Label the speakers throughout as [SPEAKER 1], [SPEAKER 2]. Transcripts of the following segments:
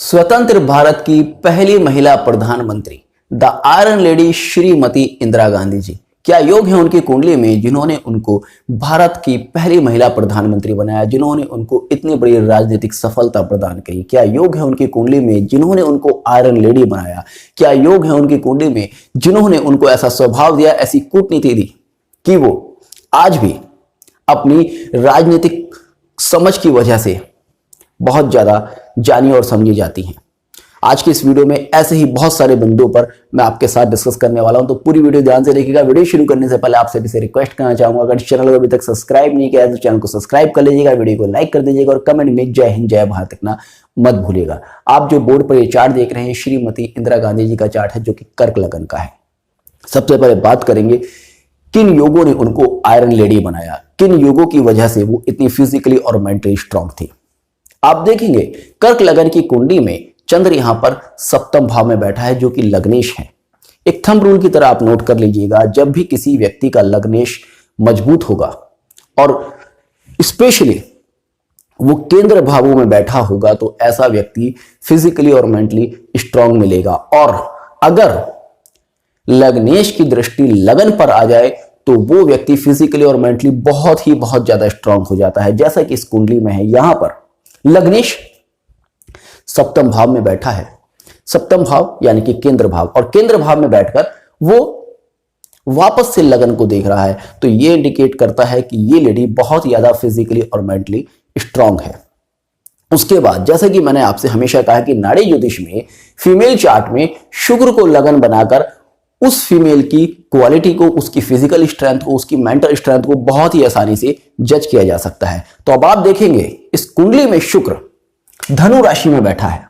[SPEAKER 1] स्वतंत्र भारत की पहली महिला प्रधानमंत्री the iron lady Shrimati Indira Gandhi ji, क्या योग है उनकी कुंडली में जिन्होंने उनको भारत की पहली महिला प्रधानमंत्री बनाया, जिन्होंने उनको इतनी बड़ी राजनीतिक सफलता प्रदान की? क्या योग है उनकी कुंडली में जिन्होंने उनको आयरन लेडी बनाया? क्या योग है उनकी कुंडली में जिन्होंने उनको ऐसा स्वभाव दिया, ऐसी कूटनीति दी कि वो आज भी अपनी राजनीतिक समझ की वजह से बहुत ज्यादा जानी और समझी जाती हैं? आज की इस वीडियो में ऐसे ही बहुत सारे बिंदुओं पर मैं आपके साथ डिस्कस करने वाला हूं, तो पूरी वीडियो ध्यान से देखिएगा। वीडियो शुरू करने से पहले आपसे भी रिक्वेस्ट करना चाहूंगा, अगर चैनल को अभी तक सब्सक्राइब नहीं किया है तो चैनल को सब्सक्राइब कर लीजिएगा, वीडियो को लाइक कर दीजिएगा और कमेंट में जय हिंद जय भारत लिखना मत भूलिएगा। आप जो बोर्ड पर ये चार्ट देख रहे हैं, श्रीमती इंदिरा गांधी जी का चार्ट है, जो कि कर्क लगन का है। सबसे पहले बात करेंगे किन योगों ने उनको आयरन लेडी बनाया, किन योगों की वजह से वो इतनी फिजिकली और मेंटली स्ट्रांग थी। आप देखेंगे कर्क लगन की कुंडली में चंद्र यहां पर सप्तम भाव में बैठा है, जो कि लग्नेश है। एक थंब रूल की तरह आप नोट कर लीजिएगा, जब भी किसी व्यक्ति का लग्नेश मजबूत होगा और स्पेशली वो केंद्र भावों में बैठा होगा, तो ऐसा व्यक्ति फिजिकली और मेंटली स्ट्रांग मिलेगा। और अगर लग्नेश की दृष्टि लगन पर आ जाए तो वो व्यक्ति फिजिकली और मेंटली बहुत ज्यादा स्ट्रांग हो जाता है, जैसा कि इस कुंडली में है। यहां पर लग्नेश सप्तम भाव में बैठा है, सप्तम भाव यानी कि केंद्र भाव, और केंद्र भाव में बैठकर वो वापस से लगन को देख रहा है, तो ये इंडिकेट करता है कि ये लेडी बहुत ज्यादा फिजिकली और मेंटली स्ट्रांग है। उसके बाद जैसा कि मैंने आपसे हमेशा कहा कि नाड़ी ज्योतिष में फीमेल चार्ट में शुक्र को लगन बनाकर उस फीमेल की क्वालिटी को, उसकी फिजिकल स्ट्रेंथ को, उसकी मेंटल स्ट्रेंथ को बहुत ही आसानी से जज किया जा सकता है। तो अब आप देखेंगे इस कुंडली में शुक्र धनु राशि में बैठा है।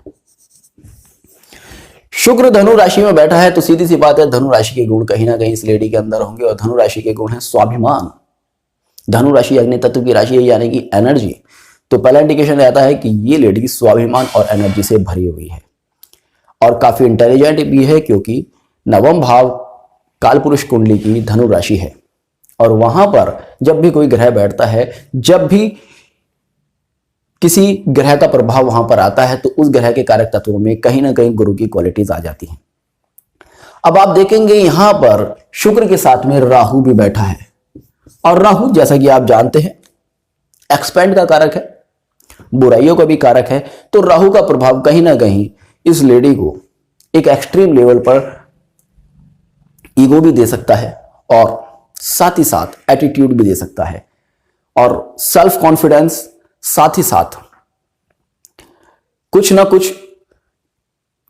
[SPEAKER 1] शुक्र धनु राशि में बैठा है, तो सीधी सी बात है, धनु राशि के गुण कहीं ना कहीं इस लेडी के अंदर होंगे, और धनु राशि के गुण है स्वाभिमान। धनु राशि अग्नि तत्व की राशि है, यानी कि एनर्जी। तो पहला इंडिकेशन रहता है कि ये लेडी स्वाभिमान और एनर्जी से भरी हुई है और काफी इंटेलिजेंट भी है, क्योंकि नवम भाव कालपुरुष कुंडली की धनु राशि है। और वहां पर जब भी कोई ग्रह बैठता है, जब भी किसी ग्रह का प्रभाव वहां पर आता है, तो उस ग्रह के कारक तत्वों में कहीं ना कहीं गुरु की क्वालिटीज आ जाती हैं। अब आप देखेंगे यहां पर शुक्र के साथ में राहु भी बैठा है, और राहु जैसा कि आप जानते हैं एक्सपेंड का कारक है, बुराइयों का भी कारक है। तो राहु का प्रभाव कहीं ना कहीं इस लेडी को एक एक्सट्रीम लेवल पर ईगो भी दे सकता है, और साथ ही साथ एटीट्यूड भी दे सकता है, और सेल्फ कॉन्फिडेंस, साथ ही साथ कुछ ना कुछ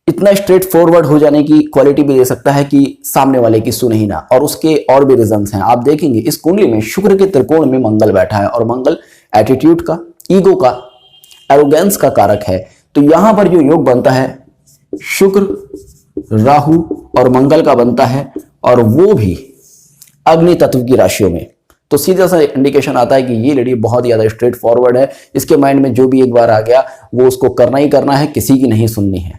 [SPEAKER 1] इतना स्ट्रेट फॉरवर्ड हो जाने की क्वालिटी भी दे सकता है कि सामने वाले की सुने ही ना। और उसके और भी रीजंस हैं। आप देखेंगे इस कुंडली में शुक्र के त्रिकोण में मंगल बैठा है, और मंगल एटीट्यूड का, ईगो का, एरोगेंस का कारक है। तो यहां पर जो योग बनता है शुक्र, राहु और मंगल का बनता है, और वो भी अग्नि तत्व की राशियों में। तो सीधा सा इंडिकेशन आता है कि ये लेडी बहुत ज्यादा स्ट्रेट फॉरवर्ड है। इसके माइंड में जो भी एक बार आ गया वो उसको करना ही करना है, किसी की नहीं सुननी है।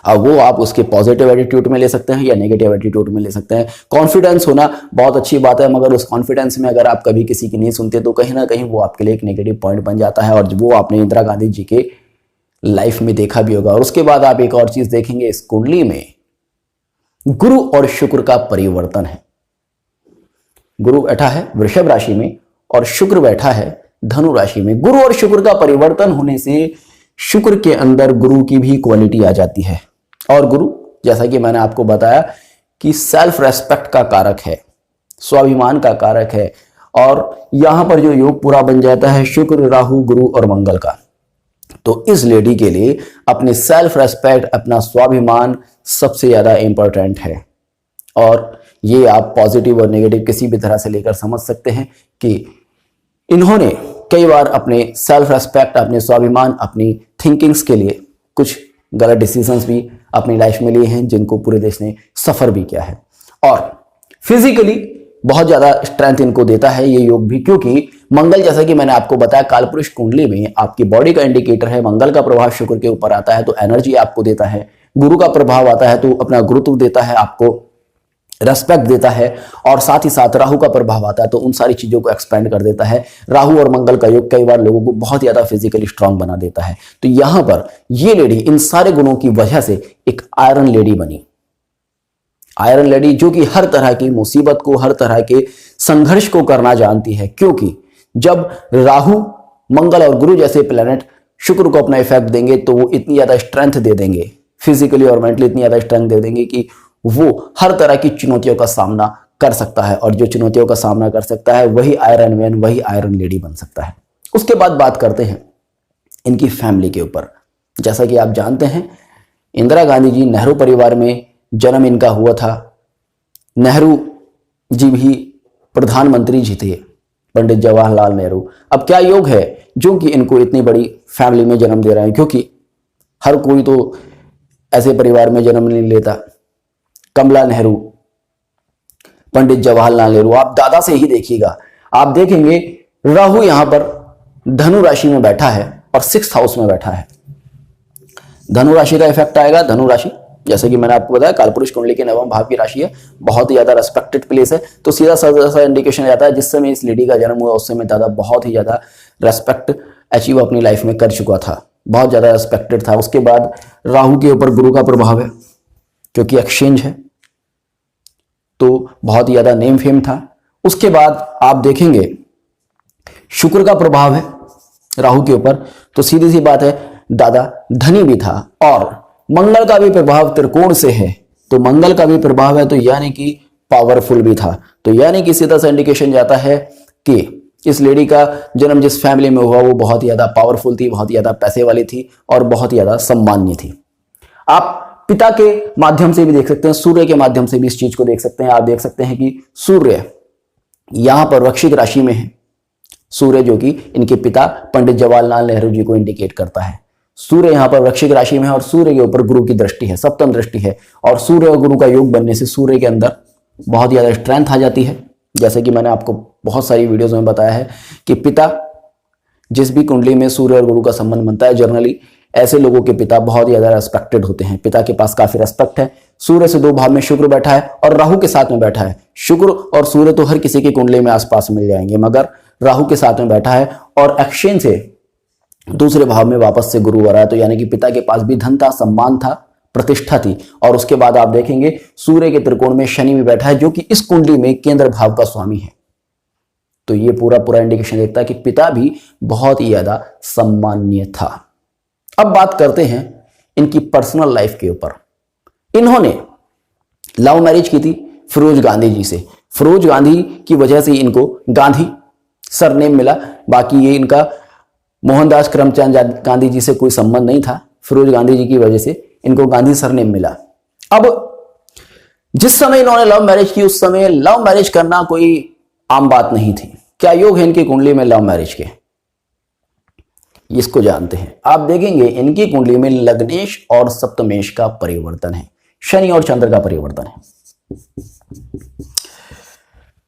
[SPEAKER 1] अब वो आप उसके पॉजिटिव एटीट्यूड में ले सकते हैं या नेगेटिव एटीट्यूड में ले सकते हैं। कॉन्फिडेंस होना बहुत अच्छी बात है, मगर उस कॉन्फिडेंस में अगर आप कभी किसी की नहीं सुनते, तो कहीं ना कहीं वो आपके लिए एक नेगेटिव पॉइंट बन जाता है, और वो आपने इंदिरा गांधी जी के लाइफ में देखा भी होगा। और उसके बाद आप एक और चीज देखेंगे, इस कुंडली में गुरु और शुक्र का परिवर्तन है। गुरु बैठा है वृषभ राशि में और शुक्र बैठा है धनु राशि में। गुरु और शुक्र का परिवर्तन होने से शुक्र के अंदर गुरु की भी क्वालिटी आ जाती है, और गुरु जैसा कि मैंने आपको बताया कि सेल्फ रेस्पेक्ट का कारक है, स्वाभिमान का कारक है। और यहां पर जो योग पूरा बन जाता है शुक्र, राहु, गुरु और मंगल का, तो इस लेडी के लिए अपनी सेल्फ रेस्पेक्ट, अपना स्वाभिमान सबसे ज्यादा इंपॉर्टेंट है। और ये आप पॉजिटिव और नेगेटिव किसी भी तरह से लेकर समझ सकते हैं कि इन्होंने कई बार अपने सेल्फ रेस्पेक्ट, अपने स्वाभिमान, अपनी थिंकिंग्स के लिए कुछ गलत डिसीजंस भी अपनी लाइफ में लिए हैं, जिनको पूरे देश ने सफर भी किया है। और फिजिकली बहुत ज्यादा स्ट्रेंथ इनको देता है ये योग भी, क्योंकि मंगल जैसा कि मैंने आपको बताया कालपुरुष कुंडली में आपकी बॉडी का इंडिकेटर है। मंगल का प्रभाव शुक्र के ऊपर आता है तो एनर्जी आपको देता है, गुरु का प्रभाव आता है तो अपना गुरुत्व देता है आपको, रेस्पेक्ट देता है और साथ ही साथ राहु का प्रभाव आता है तो उन सारी चीजों को एक्सपेंड कर देता है। राहु और मंगल का योग कई बार लोगों को बहुत ज्यादा फिजिकली स्ट्रांग बना देता है। तो यहां पर ये लेडी इन सारे गुणों की वजह से एक आयरन लेडी बनी। आयरन लेडी जो कि हर तरह की मुसीबत को, हर तरह के संघर्ष को करना जानती है, क्योंकि जब राहु, मंगल और गुरु जैसे प्लेनेट शुक्र को अपना इफेक्ट देंगे तो वो इतनी ज्यादा स्ट्रेंथ दे देंगे, फिजिकली और मेंटली इतनी ज्यादा स्ट्रेंथ दे देंगे कि वो हर तरह की चुनौतियों का सामना कर सकता है। और जो चुनौतियों का सामना कर सकता है वही आयरन मैन, वही आयरन लेडी बन सकता है। उसके बाद बात करते हैं इनकी फैमिली के ऊपर। जैसा कि आप जानते हैं, इंदिरा गांधी जी नेहरू परिवार में जन्म इनका हुआ था। नेहरू जी भी प्रधानमंत्री जी थे, पंडित जवाहरलाल नेहरू। अब क्या योग है जो कि इनको इतनी बड़ी फैमिली में जन्म दे रहे हैं, क्योंकि हर कोई तो ऐसे परिवार में जन्म नहीं लेता। कमला नेहरू, पंडित जवाहरलाल नेहरू, आप दादा से ही देखिएगा, आप देखेंगे राहु यहां पर धनु राशि में बैठा है और 6th हाउस में बैठा है। धनु राशि का इफेक्ट आएगा। धनु राशि जैसे कि मैंने आपको बताया कालपुरुष कुंडली के नवम भाव की राशि है, बहुत ही ज्यादा रेस्पेक्टेड प्लेस है। तो सीधा सा इंडिकेशन आता है जिस समय इस लेडी का जन्म हुआ उस समय दादा बहुत ही ज्यादा रेस्पेक्ट अचीव अपनी लाइफ में कर चुका था, बहुत ज्यादा रेस्पेक्टेड था। उसके बाद राहु के ऊपर गुरु का प्रभाव है क्योंकि एक्सचेंज है, तो बहुत ही ज्यादा नेम फेम था। उसके बाद आप देखेंगे शुक्र का प्रभाव है राहु के ऊपर, तो सीधी सी बात है दादा धनी भी था। और मंगल का भी प्रभाव त्रिकोण से है, तो मंगल का भी प्रभाव है, तो यानी कि पावरफुल भी था। तो यानी कि सीधा सा इंडिकेशन जाता है कि इस लेडी का जन्म जिस फैमिली में हुआ वो बहुत ही ज्यादा पावरफुल थी, बहुत ही ज्यादा पैसे वाली थी और बहुत ही ज्यादा सम्मान्य थी। आप पिता के माध्यम से भी देख सकते हैं, सूर्य के माध्यम से भी इस चीज को देख सकते हैं। आप देख सकते हैं कि सूर्य यहां पर वृश्चिक राशि में है, सूर्य जो कि इनके पिता पंडित जवाहरलाल नेहरू जी को इंडिकेट करता है। सूर्य यहां पर वृश्चिक राशि में है और सूर्य के ऊपर गुरु की दृष्टि है, सप्तम दृष्टि है। और सूर्य और गुरु का योग बनने से सूर्य के अंदर बहुत ही ज्यादा स्ट्रेंथ आ जाती है। जैसे कि मैंने आपको बहुत सारी वीडियोज में बताया है कि पिता जिस भी कुंडली में सूर्य और गुरु का संबंध बनता है, जनरली ऐसे लोगों के पिता बहुत ज्यादा रेस्पेक्टेड होते हैं, पिता के पास काफी रेस्पेक्ट है। सूर्य से 2 भाव में शुक्र बैठा है और राहु के साथ में बैठा है। शुक्र और सूर्य तो हर किसी की कुंडली में आसपास मिल जाएंगे, मगर राहु के साथ में बैठा है और एक्सचेंज से दूसरे भाव में वापस से गुरु आ रहा है। तो यानी कि पिता के पास भी धन था, सम्मान था, प्रतिष्ठा थी। और उसके बाद आप देखेंगे सूर्य के त्रिकोण में शनि भी बैठा है जो कि इस कुंडली में केंद्र भाव का स्वामी है। तो ये पूरा इंडिकेशन देता है कि पिता भी बहुत ही ज्यादा सम्माननीय था। अब बात करते हैं इनकी पर्सनल लाइफ के ऊपर। इन्होंने लव मैरिज की थी फिरोज गांधी जी से। फिरोज गांधी की वजह से इनको गांधी सरनेम मिला। बाकी ये इनका मोहनदास करमचंद गांधी जी से कोई संबंध नहीं था, फिरोज गांधी जी की वजह से इनको गांधी सरनेम मिला। अब जिस समय इन्होंने लव मैरिज की उस समय लव मैरिज करना कोई आम बात नहीं थी। क्या योग है इनकी कुंडली में लव मैरिज के, इसको जानते हैं। आप देखेंगे इनकी कुंडली में लग्नेश और सप्तमेश का परिवर्तन है, शनि और चंद्र का परिवर्तन है।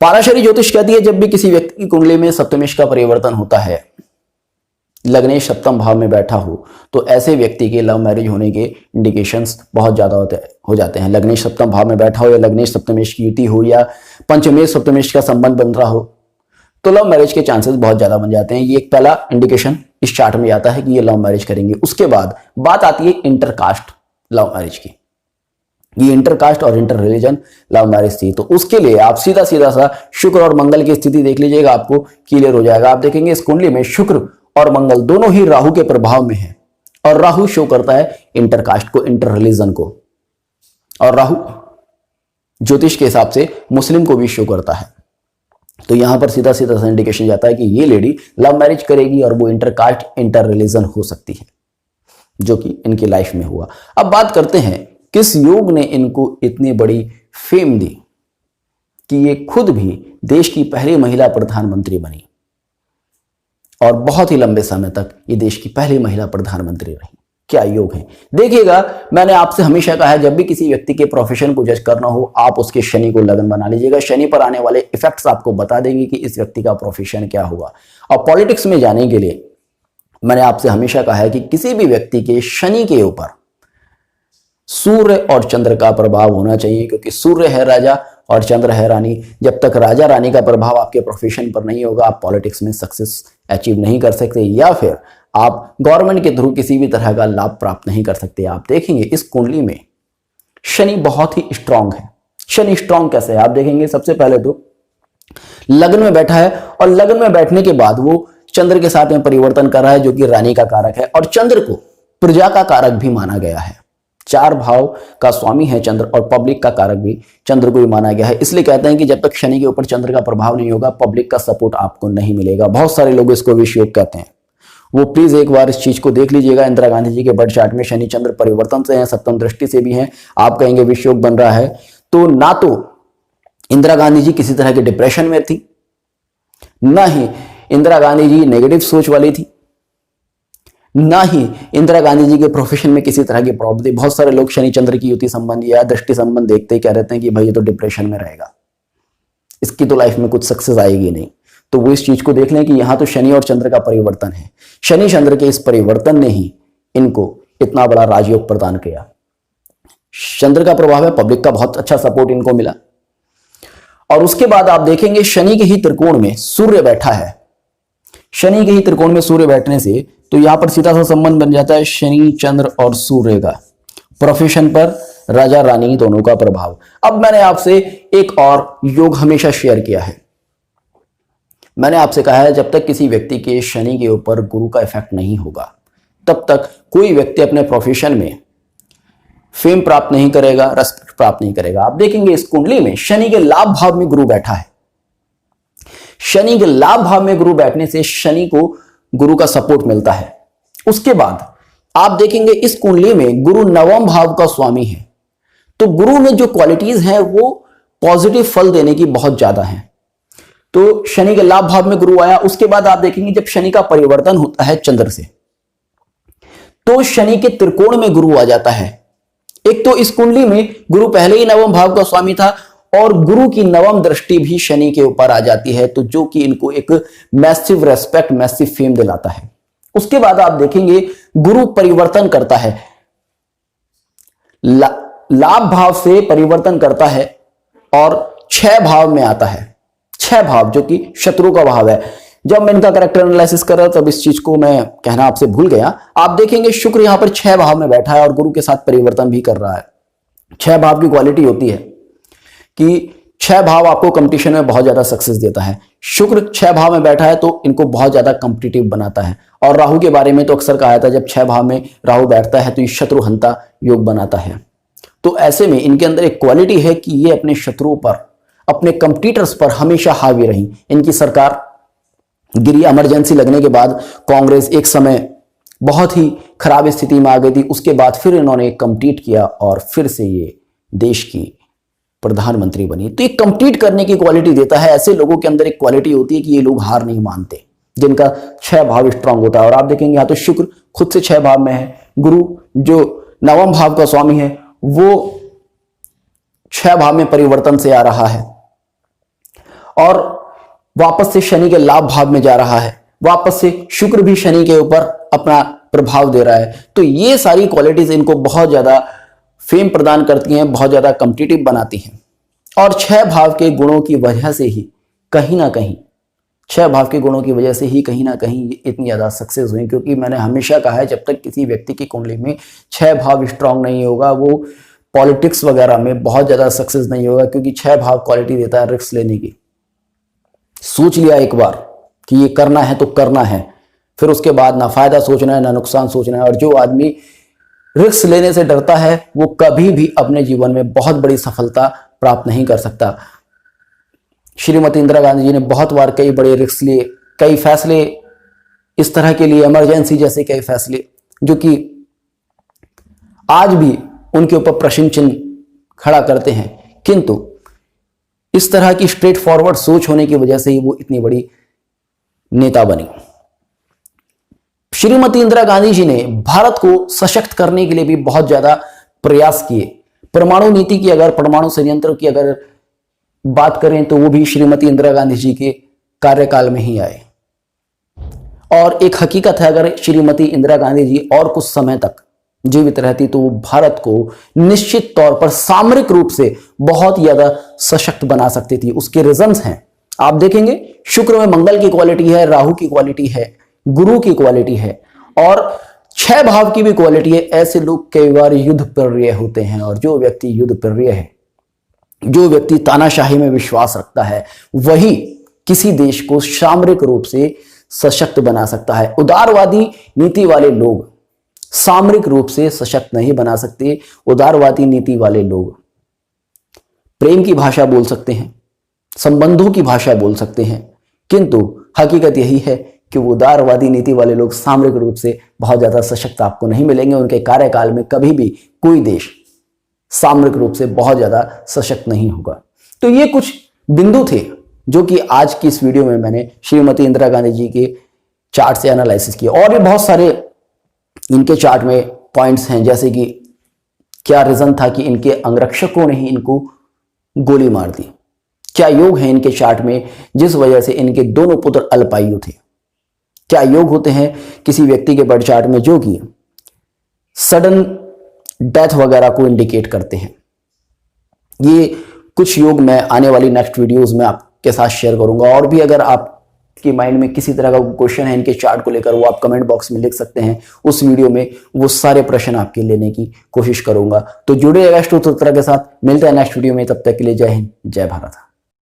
[SPEAKER 1] पाराशरी ज्योतिष कहती है जब भी किसी व्यक्ति की कुंडली में सप्तमेश का परिवर्तन होता है, लग्नेश सप्तम भाव में बैठा हो, तो ऐसे व्यक्ति के लव मैरिज होने के इंडिकेशंस बहुत ज्यादा हो जाते हैं। लग्नेश सप्तम भाव में बैठा हो या लग्नेश सप्तमेश की युति हो या पंचमेश सप्तमेश का संबंध बन रहा हो तो लव मैरिज के चांसेस बहुत ज्यादा बन जाते हैं। ये एक पहला इंडिकेशन इस चार्ट में आता है कि ये लव मैरिज करेंगे। उसके बाद बात आती है इंटरकास्ट लव मैरिज की। ये इंटरकास्ट और इंटर रिलीजन लव मैरिज थी, तो उसके लिए आप सीधा सा शुक्र और मंगल की स्थिति देख लीजिएगा, आपको क्लियर हो जाएगा। आप देखेंगे इस कुंडली में शुक्र और मंगल दोनों ही राहु के प्रभाव में है और राहु शो करता है इंटरकास्ट को, इंटर रिलीजन को, और राहु ज्योतिष के हिसाब से मुस्लिम को भी शो करता है। तो यहां पर सीधा सा इंडिकेशन जाता है कि ये लेडी लव मैरिज करेगी और वो इंटरकास्ट इंटर रिलीजन हो सकती है, जो कि इनकी लाइफ में हुआ। अब बात करते हैं किस योग ने इनको इतनी बड़ी फेम दी कि ये खुद भी देश की पहली महिला प्रधानमंत्री बनी और बहुत ही लंबे समय तक ये देश की पहली महिला प्रधानमंत्री रही। क्या योग है देखिएगा। मैंने आपसे हमेशा कहा है जब भी किसी व्यक्ति के प्रोफेशन को जज करना हो आप उसके शनि को लगन बना लीजिएगा। शनि पर आने वाले इफेक्ट्स आपको बता देंगे कि इस व्यक्ति का प्रोफेशन क्या होगा। और पॉलिटिक्स में जाने के लिए मैंने आपसे हमेशा कहा है कि किसी भी व्यक्ति के शनि के ऊपर सूर्य और चंद्र का प्रभाव होना चाहिए, क्योंकि सूर्य है राजा और चंद्र है रानी। जब तक राजा रानी का प्रभाव आपके प्रोफेशन पर नहीं होगा, आप पॉलिटिक्स में सक्सेस अचीव नहीं कर सकते, या फिर आप गवर्नमेंट के थ्रू किसी भी तरह का लाभ प्राप्त नहीं कर सकते। आप देखेंगे इस कुंडली में शनि बहुत ही स्ट्रांग है। शनि स्ट्रांग कैसे है आप देखेंगे, सबसे पहले तो लग्न में बैठा है और लग्न में बैठने के बाद वो चंद्र के साथ में परिवर्तन कर रहा है, जो कि रानी का कारक है, और चंद्र को प्रजा का कारक भी माना गया है। 4 भाव का स्वामी है चंद्र, और पब्लिक का कारक भी चंद्र को ही माना गया है। इसलिए कहते हैं कि जब तक शनि के ऊपर चंद्र का प्रभाव नहीं होगा, पब्लिक का सपोर्ट आपको नहीं मिलेगा। बहुत सारे लोग इसको विष योग कहते हैं। वो प्लीज एक बार इस चीज को देख लीजिएगा। इंदिरा गांधी जी के बर्थ चार्ट में शनि चंद्र परिवर्तन से हैं, सप्तम दृष्टि से भी हैं। आप कहेंगे विष योग बन रहा है, तो ना तो इंदिरा गांधी जी किसी तरह के डिप्रेशन में थी, ना ही इंदिरा गांधी जी नेगेटिव सोच वाली थी, ना ही इंदिरा गांधी जी के प्रोफेशन में किसी तरह की प्रॉब्लम थी। बहुत सारे लोग शनि चंद्र की युति संबंध या दृष्टि संबंध देखते ही कह रहते हैं कि भाई ये तो डिप्रेशन में रहेगा, इसकी तो लाइफ में कुछ सक्सेस आएगी नहीं। तो वो इस चीज को देख लें कि यहां तो शनि और चंद्र का परिवर्तन है। शनि चंद्र के इस परिवर्तन ने ही इनको इतना बड़ा राजयोग प्रदान किया। चंद्र का प्रभाव है, पब्लिक का बहुत अच्छा सपोर्ट इनको मिला। और उसके बाद आप देखेंगे शनि के ही त्रिकोण में सूर्य बैठा है। शनि के ही त्रिकोण में सूर्य बैठने से तो यहां पर सीधा सा संबंध बन जाता है शनि चंद्र और सूर्य का। प्रोफेशन पर राजा रानी दोनों का प्रभाव। अब मैंने आपसे एक और योग हमेशा शेयर किया है। मैंने आपसे कहा है जब तक किसी व्यक्ति के शनि के ऊपर गुरु का इफेक्ट नहीं होगा, तब तक कोई व्यक्ति अपने प्रोफेशन में फेम प्राप्त नहीं करेगा, रेस्पेक्ट प्राप्त नहीं करेगा। आप देखेंगे इस कुंडली में शनि के लाभ भाव में गुरु बैठा है। शनि के लाभ भाव में गुरु बैठने से शनि को गुरु का सपोर्ट मिलता है। उसके बाद आप देखेंगे इस कुंडली में गुरु नवम भाव का स्वामी है, तो गुरु में जो क्वालिटीज हैं वो पॉजिटिव फल देने की बहुत ज्यादा हैं। तो शनि के लाभ भाव में गुरु आया। उसके बाद आप देखेंगे जब शनि का परिवर्तन होता है चंद्र से, तो शनि के त्रिकोण में गुरु आ जाता है। एक तो इस कुंडली में गुरु पहले ही नवम भाव का स्वामी था, और गुरु की नवम दृष्टि भी शनि के ऊपर आ जाती है, तो जो कि इनको एक मैसिव रेस्पेक्ट, मैसिव फेम दिलाता है। उसके बाद आप देखेंगे गुरु परिवर्तन करता है, लाभ भाव से परिवर्तन करता है और 6 भाव में आता है। 6 भाव जो कि शत्रु का भाव है। जब मैं इनका कैरेक्टर एनालिसिस कर रहा तब इस चीज को मैं कहना आपसे भूल गया। आप देखेंगे शुक्र यहां पर 6 भाव में बैठा है और गुरु के साथ परिवर्तन भी कर रहा है। 6 भाव की क्वालिटी होती है कि 6 भाव आपको कंपटीशन में बहुत ज्यादा सक्सेस देता है। शुक्र 6 भाव में बैठा है तो इनको बहुत ज्यादा कॉम्पिटिटिव बनाता है। और राहु के बारे में तो अक्सर कहा था जब 6 भाव में राहु बैठता है तो ये शत्रुहंता योग बनाता है। तो ऐसे में इनके अंदर एक क्वालिटी है कि ये अपने शत्रुओं पर, अपने कंपटीटर्स पर हमेशा हावी रही। इनकी सरकार गिरी, इमरजेंसी लगने के बाद कांग्रेस एक समय बहुत ही खराब स्थिति में आ गई थी। उसके बाद फिर इन्होंने कम्पीट किया और फिर से ये देश की प्रधानमंत्री बनी। तो ये कम्पीट करने की क्वालिटी देता है। ऐसे लोगों के अंदर एक क्वालिटी होती है कि ये लोग हार नहीं मानते, जिनका 6 भाव स्ट्रांग होता है। और आप देखेंगे यहाँ तो शुक्र खुद से 6 भाव में है, गुरु जो नवम भाव का स्वामी है वो 6 भाव में परिवर्तन से आ रहा है और वापस से शनि के लाभ भाव में जा रहा है। वापस से शुक्र भी शनि के ऊपर अपना प्रभाव दे रहा है। तो ये सारी क्वालिटीज इनको बहुत ज्यादा फेम प्रदान करती हैं, बहुत ज्यादा कॉम्पिटिटिव बनाती हैं। और 6 भाव के गुणों की वजह से ही कहीं ना कहीं, 6 भाव के गुणों की वजह से ही कहीं ना कहीं इतनी ज्यादा सक्सेस हुई। क्योंकि मैंने हमेशा कहा है जब तक किसी व्यक्ति की कुंडली में 6 भाव स्ट्रांग नहीं होगा, वो पॉलिटिक्स वगैरह में बहुत ज्यादा सक्सेस नहीं होगा। क्योंकि 6 भाव क्वालिटी देता है रिस्क लेने की। सोच लिया एक बार कि ये करना है तो करना है, फिर उसके बाद ना फायदा सोचना है ना नुकसान सोचना है। और जो आदमी रिस्क लेने से डरता है वो कभी भी अपने जीवन में बहुत बड़ी सफलता प्राप्त नहीं कर सकता। श्रीमती इंदिरा गांधी जी ने बहुत बार कई बड़े रिस्क लिए, कई फैसले इस तरह के लिए, इमरजेंसी जैसे कई फैसले जो कि आज भी उनके ऊपर प्रश्न चिन्ह खड़ा करते हैं। किंतु इस तरह की स्ट्रेट फॉरवर्ड सोच होने की वजह से ही वो इतनी बड़ी नेता बनी। श्रीमती इंदिरा गांधी जी ने भारत को सशक्त करने के लिए भी बहुत ज्यादा प्रयास किए। परमाणु नीति की, अगर परमाणु संयंत्र की अगर बात करें तो वो भी श्रीमती इंदिरा गांधी जी के कार्यकाल में ही आए। और एक हकीकत है, अगर श्रीमती इंदिरा गांधी जी और कुछ समय तक जीवित रहती तो वो भारत को निश्चित तौर पर सामरिक रूप से बहुत ज्यादा सशक्त बना सकती थी। उसके रीजंस हैं, आप देखेंगे शुक्र में मंगल की क्वालिटी है, राहु की क्वालिटी है, गुरु की क्वालिटी है और 6 भाव की भी क्वालिटी है। ऐसे लोग कई बार युद्ध प्रिय होते हैं और जो व्यक्ति युद्ध प्रिय है, जो व्यक्ति तानाशाही में विश्वास रखता है, वही किसी देश को सामरिक रूप से सशक्त बना सकता है। उदारवादी नीति वाले लोग सामरिक रूप से सशक्त नहीं बना सकते। उदारवादी नीति वाले लोग प्रेम की भाषा बोल सकते हैं, संबंधों की भाषा बोल सकते हैं, किंतु हकीकत यही है कि उदारवादी नीति वाले लोग सामरिक रूप से बहुत ज्यादा सशक्त आपको नहीं मिलेंगे। उनके कार्यकाल में कभी भी कोई देश सामरिक रूप से बहुत ज्यादा सशक्त नहीं होगा। तो ये कुछ बिंदु थे जो कि आज की इस वीडियो में मैंने श्रीमती इंदिरा गांधी जी के चार्ट से एनालिसिस किया। और भी बहुत सारे इनके चार्ट में पॉइंट्स हैं, जैसे कि क्या रीजन था कि इनके अंगरक्षकों ने ही इनको गोली मार दी, क्या योग है इनके चार्ट में जिस वजह से इनके दोनों पुत्र अल्पायु थे, क्या योग होते हैं किसी व्यक्ति के बर्थ चार्ट में जो कि सडन डेथ वगैरह को इंडिकेट करते हैं। ये कुछ योग मैं आने वाली नेक्स्ट वीडियोस में आपके साथ शेयर करूंगा। और भी अगर आपके माइंड में किसी तरह का क्वेश्चन है इनके चार्ट को लेकर, वो आप कमेंट बॉक्स में लिख सकते हैं। उस वीडियो में वो सारे प्रश्न आपके लेने की कोशिश करूंगा। तो जुड़े रहिएगा स्टोत्र के साथ। मिलते हैं नेक्स्ट वीडियो में, तब तक के लिए जय हिंद, जय भारत।